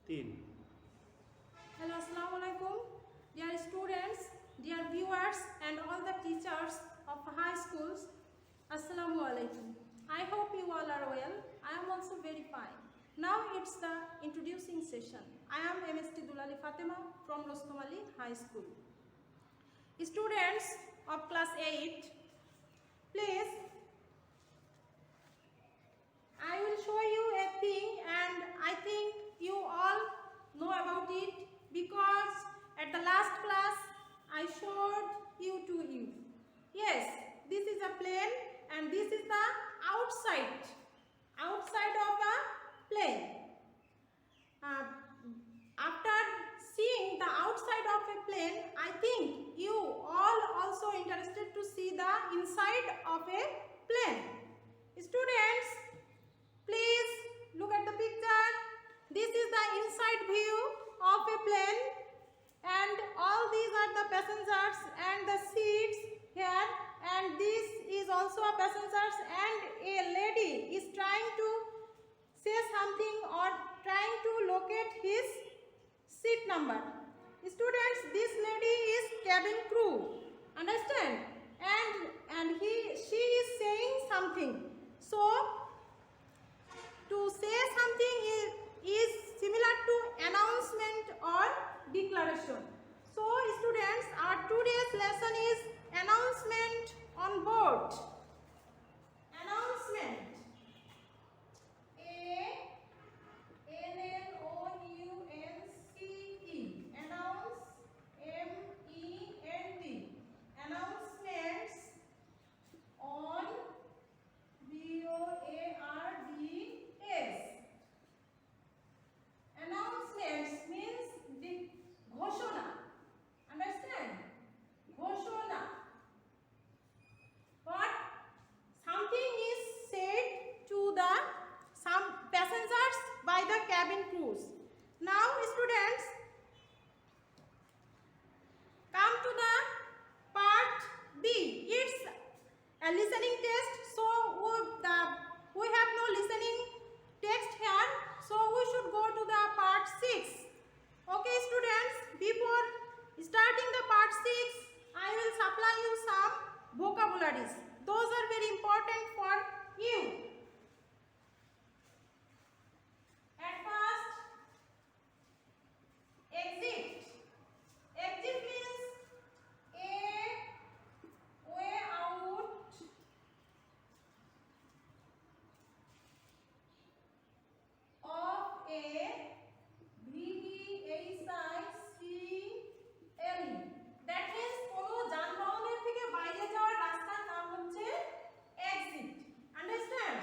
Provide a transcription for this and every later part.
তিন। Hello, Assalamu alaikum. Dear students, dear viewers, and all the teachers of high schools, Assalamu alaikum. I hope you all are well. I am also very fine. Now it's the introducing session. I am MST Dulali Fatima from Rostom Ali High School. Students of class 8, please, I will show you a thing and I think you all know about it because at the last class I showed you to you. Yes, this is a plane and this is the outside of a plane. After seeing the outside of a plane, I think you all also interested to see the inside of a plane. Students, please look at the picture. This is the inside view of a plane and all these are the passengers and the seats here, and this is also a passengers and a lady is trying to say something or trying to locate his seat number. Students, this lady is cabin crew, understand, and she is saying something. So to say something is similar to announcement or declaration. So students, our today's lesson is announcement on board. Announcement. A-N-N-O-U-N-C-E. Announce. M-E-N-T. Announcements on B-O-A-R-D-S. Announcements means the ghoshona. Understand? Ghoshona. But something is said to the some passengers by the cabin crews. Now students, come to the part B. It's a listening test. So we have no listening text here. So we should go to the part 6. Okay students, before starting the part 6, I will supply you some vocabularies. Those are very important for you. At first, exit. Exit means a way out of a vehicle. That means কোনো যানবাহনের থেকে বাইরে যাওয়ার রাস্তার নাম হচ্ছে exit. Understand?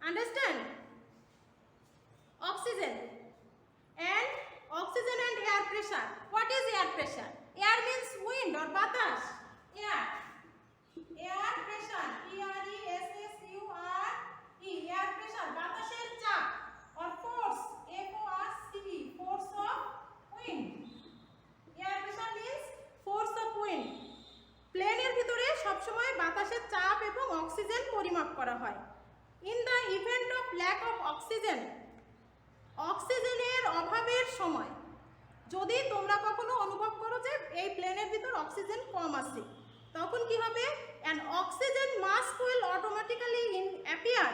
Understand? Oxygen and air pressure. What is air pressure? Air means wind or batas. Air pressure, P-R-E-S-S-U-R-E, air pressure, batasher chap or force, F-O-R-C-E, force of wind. Air pressure means force of wind. প্লেনের ভিতরে সব সময় বাতাসের চাপ এবং oxygen পরিমাপ করা হয়। In the event of lack of oxygen, অক্সিজেনের অভাবের সময় যদি তোমরা কখনো অনুভব করো যে এই প্লেনের ভিতর অক্সিজেন কম আছে, তখন কি হবে? an oxygen mask will automatically appear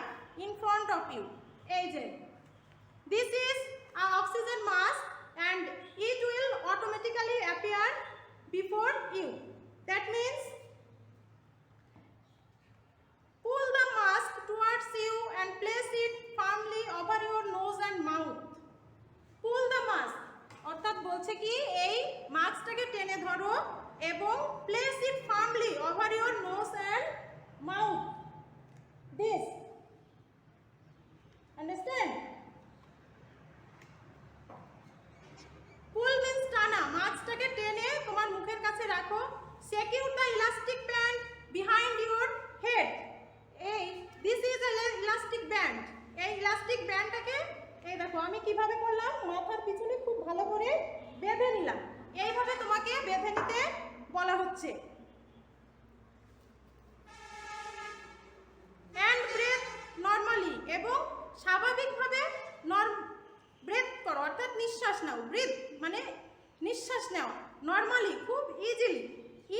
in front of you. এই যে this is a oxygen mask and it will automatically appear before you. That means pull the mask towards you and place it firmly over your nose and mouth. Pull the mask অর্থাৎ বলছে কি এই মাস্কটাকে টেনে ধরো এবং place it firmly over your nose and mouth. This. Understand? Pull means টানা, মাস্কটাকে টেনে তোমার মুখের কাছে রাখো। Secure the elastic band behind your head. This is a elastic band. এই ইলাস্টিক ব্যান্ডটাকে এই দেখো আমি কিভাবে করলাম, মাথার পিছনে খুব ভালো করে বেঁধে নিলাম। এইভাবে তোমাকে বেঁধে নিতে বলা হচ্ছে। and breathe normally, এবং স্বাভাবিকভাবে ব্রেথ করো অর্থাৎ নিঃশ্বাস নাও। ব্রিথ মানে নিঃশ্বাস নেওয়া, নরমালি খুব easily.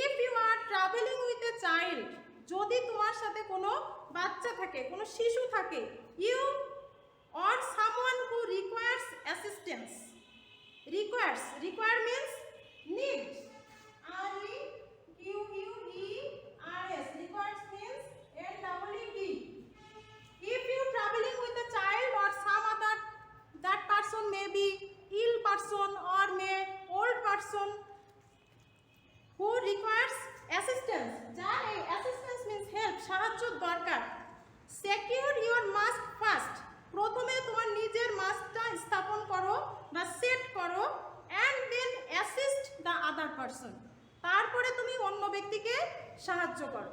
If you are travelling with a child, যদি তোমার সাথে কোনো বাচ্চা থাকে, কোনো শিশু থাকে, you or someone who requires assistance. Require means need. R-E-Q-U-E-R-S. Requires means N-E-E-D. If you traveling with a child or some other, that person may be ill person or may old person who requires assistance. যার এই assistance means help, সাহায্য দরকার। Secure your mask first. প্রথমে তোমার নিজের মাস্কটা স্থাপন করো বা সেট করো and then assist the other person. তারপরে তুমি অন্য ব্যক্তিকে সাহায্য করো।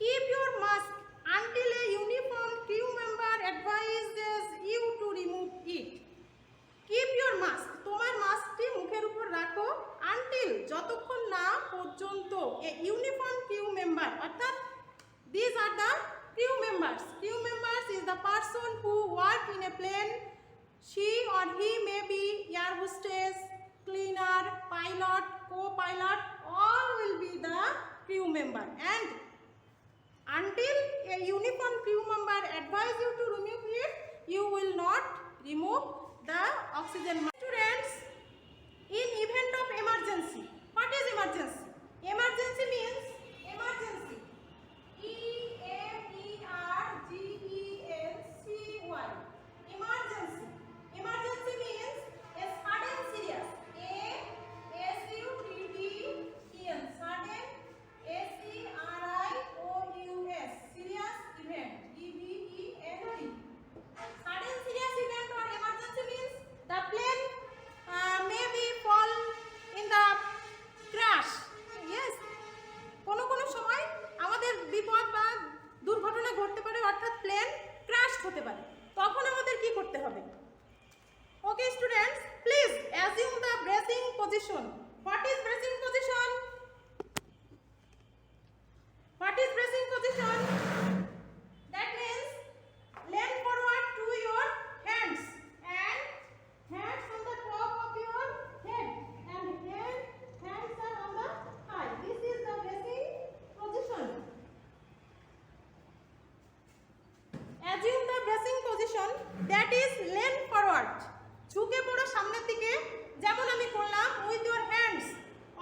Keep your mask until a uniformed crew member advises you to remove it. Keep your mask, তোমার মাস্কটি মুখের উপর রাখো until, যতক্ষণ না পর্যন্ত a uniformed crew member, অর্থাৎ these are the crew members. Crew members is the person who work in a plane. She or he may be air hostess, cleaner, pilot, co-pilot, all will be the crew member. And until a uniformed crew member advise you to remove it, you will not remove the oxygen mask. Students, in event of emergency, what is emergency? Emergency means emergency. E-M-E-R-G-E-N-C-Y. Emergency. Emergency means a sudden serious. A-S-U-D-D-E-N. Sudden. S-E-R-I-O-U-S. Serious event. E-V-E-N-T. Sudden serious event or emergency means the plane may be fall in the crash. Yes. কোনো কোনো সময় আমাদের বিপদ বা দুর্ঘটনা ঘটতে পারে, অর্থাৎ প্লেন ক্র্যাশ হতে পারে, তখন আমাদের কি করতে হবে? Okay students, please assume the bracing position. What is bracing position? What is bracing position? That means lean forward to your hands and hands on the top of your head and hands are on the thigh. This is the bracing position. Assume the bracing position, that is lean forward. ঝুঁকে পড়ো সামনের দিকে, যেমন আমি করলাম, with your hands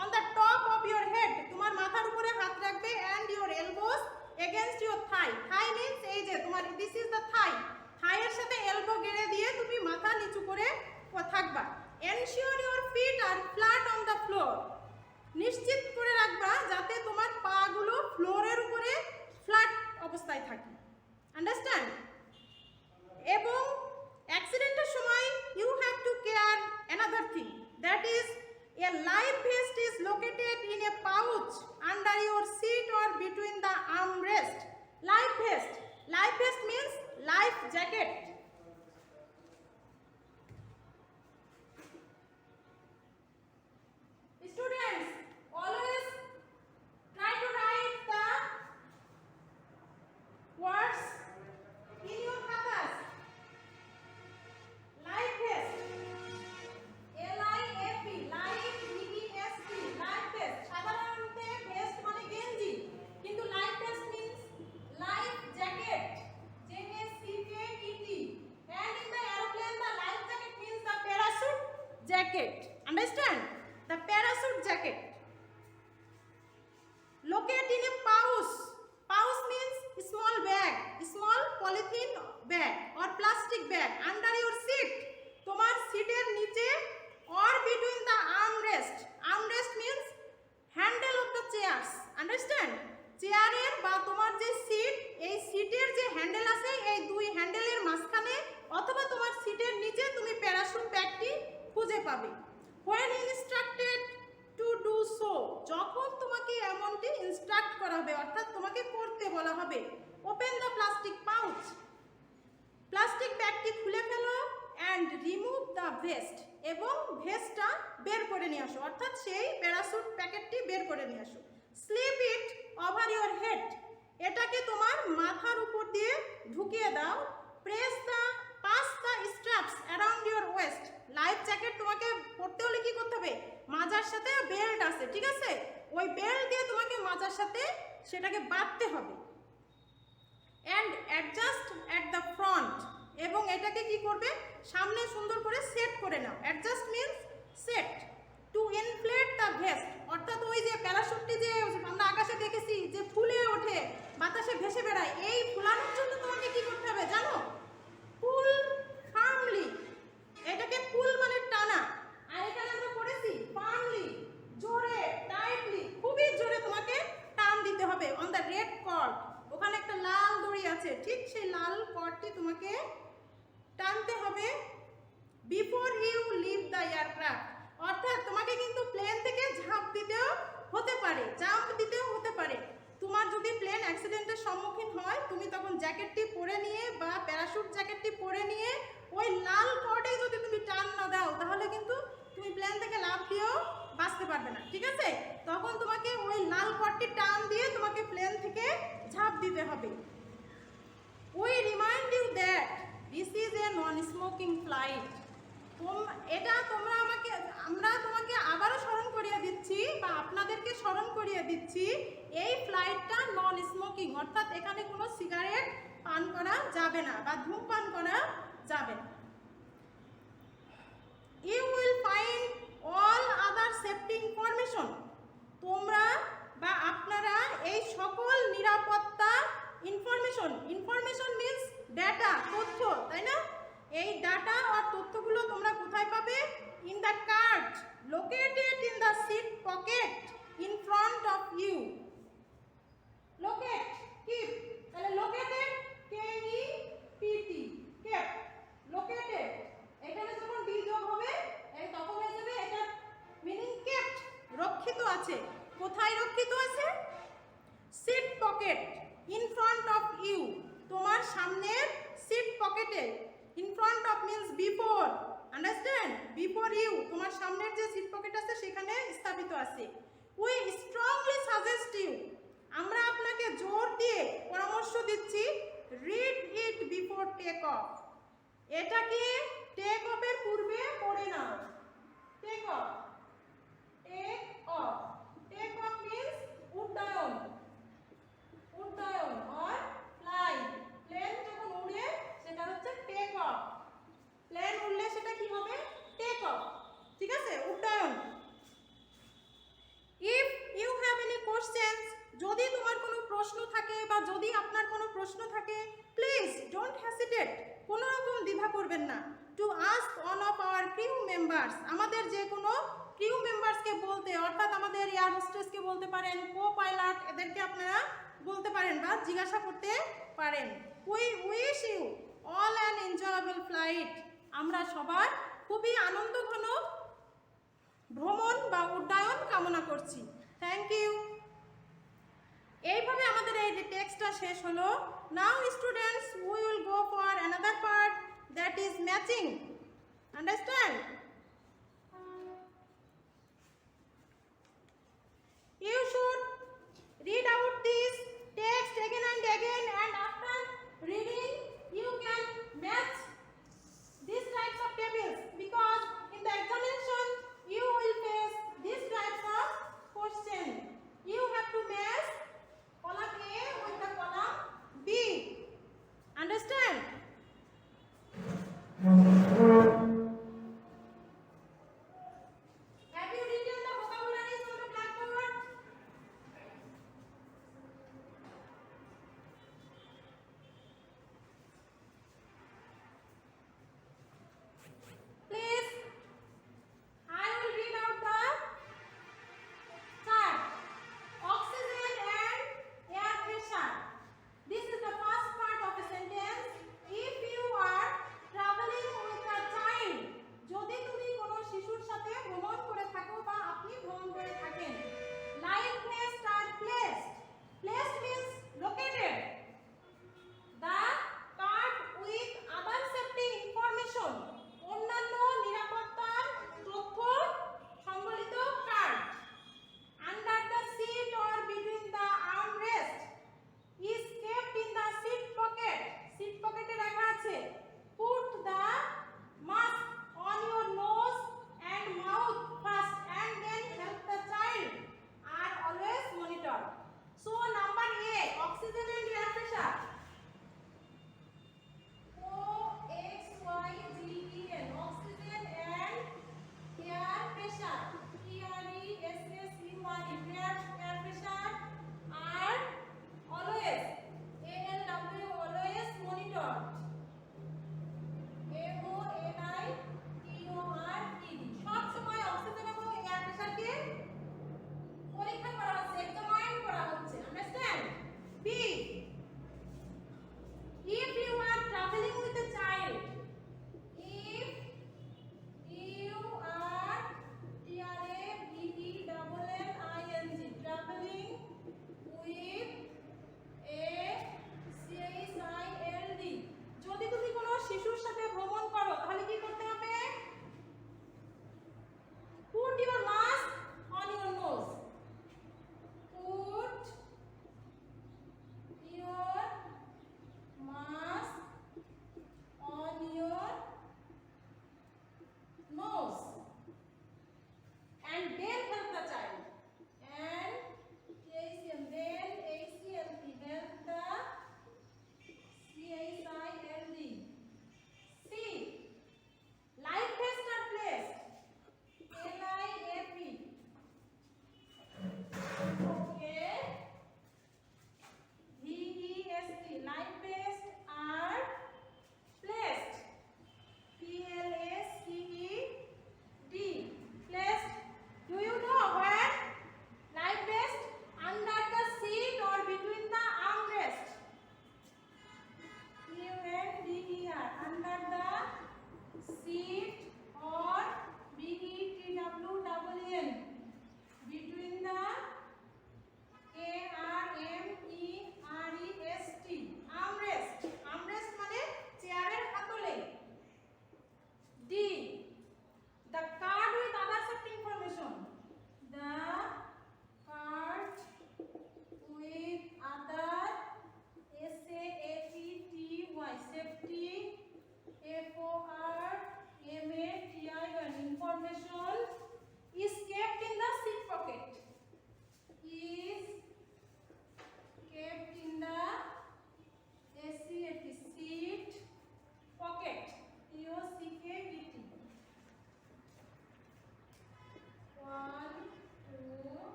on the top of your head. তোমার মাথার উপরে হাত রাখবে and your elbows against your thigh. Thigh means এই যে তোমার this is the thigh. thigh এর সাথে elbow গেড়ে দিয়ে তুমি মাথা নিচু করে থাকবা। Ensure your feet are flat on the floor. নিশ্চিত করে রাখবা যাতে তোমার পাগুলো ফ্লোরের উপরে ফ্ল্যাট অবস্থায় থাকে। Understand? Life vest means life jacket. Students, always try to write the words in your khatas. Life vest, L-I-F-E, life V-E-S-T, life vest. সাধারণত vest মানে গেঞ্জি, কিন্তু life vest means life jacket, J-A-C-K-E-T. And in the aeroplane, the life jacket means the parachute jacket. Understand? The parachute jacket. Locate in a pouch. Pouch means small bag, small polythene bag or plastic bag under your seat. তোমার সিটের নিচে or between the armrest. Armrest means handle of the chairs. Understand? চেয়ারের বা তোমার যে seat, এই সিটের যে হ্যান্ডেল আছে, এই দুই হ্যান্ডেলের মাঝখানে অথবা তোমার সিটের নিচে তুমি প্যারাশুট ব্যাগটি খুঁজে পাবে। When instructed to do so, যখন তোমাকে এমনটি ইনস্ট্রাক্ট করা হবে অর্থাৎ তোমাকে করতে বলা হবে, open the plastic pouch, plastic ব্যাগটি খুলে ফেলো অ্যান্ড রিমুভ দ্য ভেস্ট, এবং ভেস্টটা বের করে নিয়ে আসো অর্থাৎ সেই প্যারাশুট প্যাকেটটি বের করে নিয়ে আসো। Slip it over your head, এটাকে তোমার মাথার উপর দিয়ে ঢুকিয়ে দাও। Press the pass the straps around your waist, life jacket তোমাকে পরতে হলে কি করতে হবে, মাজার সাথে বেল্ট আছে, ঠিক আছে, ওই বেল্ট দিয়ে তোমাকে মাজার সাথে সেটাকে বাঁধতে হবে। And adjust at the front, এবং এটাকে কি করবে, সামনে সুন্দর করে সেট করে নাও। Adjust means set. To inflate the vest, অর্থাৎ ওই যে প্যারাশুটটি যে আমরা আকাশে দেখেছি যে ফুলে ওঠে বাতাসে ভেসে বেড়ায়, এই ফুলানোর জন্য তোমাকে কি করতে হবে জানো, পুল ফার্মলি, এটাকে পুল মানে টানা, আর এখানে আমরা পড়েছি ফার্মলি, জোরে, টাইটলি, খুবই জোরে তোমাকে টান দিতে হবে। অন দ্য রেড কর্ড, ওখানে একটা লাল দড়ি আছে, ঠিক সেই লাল কর্ডটি তোমাকে টানতে হবে। Before you leave the aircraft, অর্থাৎ তোমাকে কিন্তু প্লেন থেকে ঝাঁপ দিতেও হতে পারে, জাম্প দিতেও হতে পারে। তোমার যদি প্লেন অ্যাক্সিডেন্টের সম্মুখীন হয়, তুমি তখন জ্যাকেটটি পরে নিয়ে বা প্যারাশুট জ্যাকেটটি পরে নিয়ে ওই লাল কর্ডে যদি তুমি টান না দাও, তাহলে কিন্তু তুমি প্লেন থেকে লাফ দিয়েও বাঁচতে পারবে না, ঠিক আছে, তখন তোমাকে ওই লাল কর্ডটি টান দিয়ে তোমাকে প্লেন থেকে ঝাঁপ দিতে হবে। We remind you that this is a non smoking flight, আমরা তোমাকে আবারও স্মরণ করিয়ে দিচ্ছি বা আপনাদেরকে স্মরণ করিয়ে দিচ্ছি, এই ফ্লাইটটা নন স্মোকিং, অর্থাৎ এখানে কোনো সিগারেট পান করা যাবে না বা ধূমপান করা যাবে না। You will find all other safety information, তোমরা বা আপনারা এই সকল নিরাপত্তা ইনফরমেশন, ইনফরমেশন মিন্স ডেটা, তথ্য, তাই না, এই ডাটা আর তথ্যগুলো তোমরা কোথায় পাবে, in the card located in the seat pocket in front of you. Locate, keep, তাহলে লোকেটেড, K-E-P-T, কেপ, লোকেটেড, এখানে যখন ডি যোগ হবে এই তখন হয়ে যাবে এটা মিনিং কেপ্ট, রক্ষিত আছে। কোথায় রক্ষিত আছে, seat pocket, in front of you, তোমার সামনের সিট পকেটে। In front of means before, understand, before you, তোমার সামনের যে সিট পকেট আছে সেখানে স্থাপিত আছে। উই স্ট্রংলি সাজেস্ট ইউ, আমরা আপনাকে জোর দিয়ে পরামর্শ দিচ্ছি, read it before take off, এটাকে টেক অফের পূর্বে পড়ে নাও। Take off, take off, take off means উড্ডয়ন, উড্ডয়ন অর ফ্লাই, প্লেন যখন উড়ে সেটা হচ্ছে টেক অফ, প্লেন উড়লে সেটা কি হবে, টেক অফ, ঠিক আছে, উড্ডয়ন। If you have any questions, যদি তোমার কোনো প্রশ্ন থাকে বা যদি আপনার কোনো প্রশ্ন থাকে, প্লিজ ডোন্ট হেসিটেট, কোনো রকম দ্বিধা করবেন না, to ask on of our crew members, আমাদের যে কোনো ক্রিউ মেম্বার্সকে বলতে, অর্থাৎ আমাদের এয়ার হোস্টেসকে বলতে পারেন, কো পাইলট, এদেরকে আপনারা বলতে পারেন বা জিজ্ঞাসা করতে পারেন। We wish you all an enjoyable flight, আমরা সবার খুবই আনন্দঘন ভ্রমণ বা উড্ডয়ন কামনা করছি। Thank you. এইভাবে আমাদের এই টেক্সটটা পরীক্ষা শেষ হলো। Now students, we will go for another part, that is matching. Understand? You should read out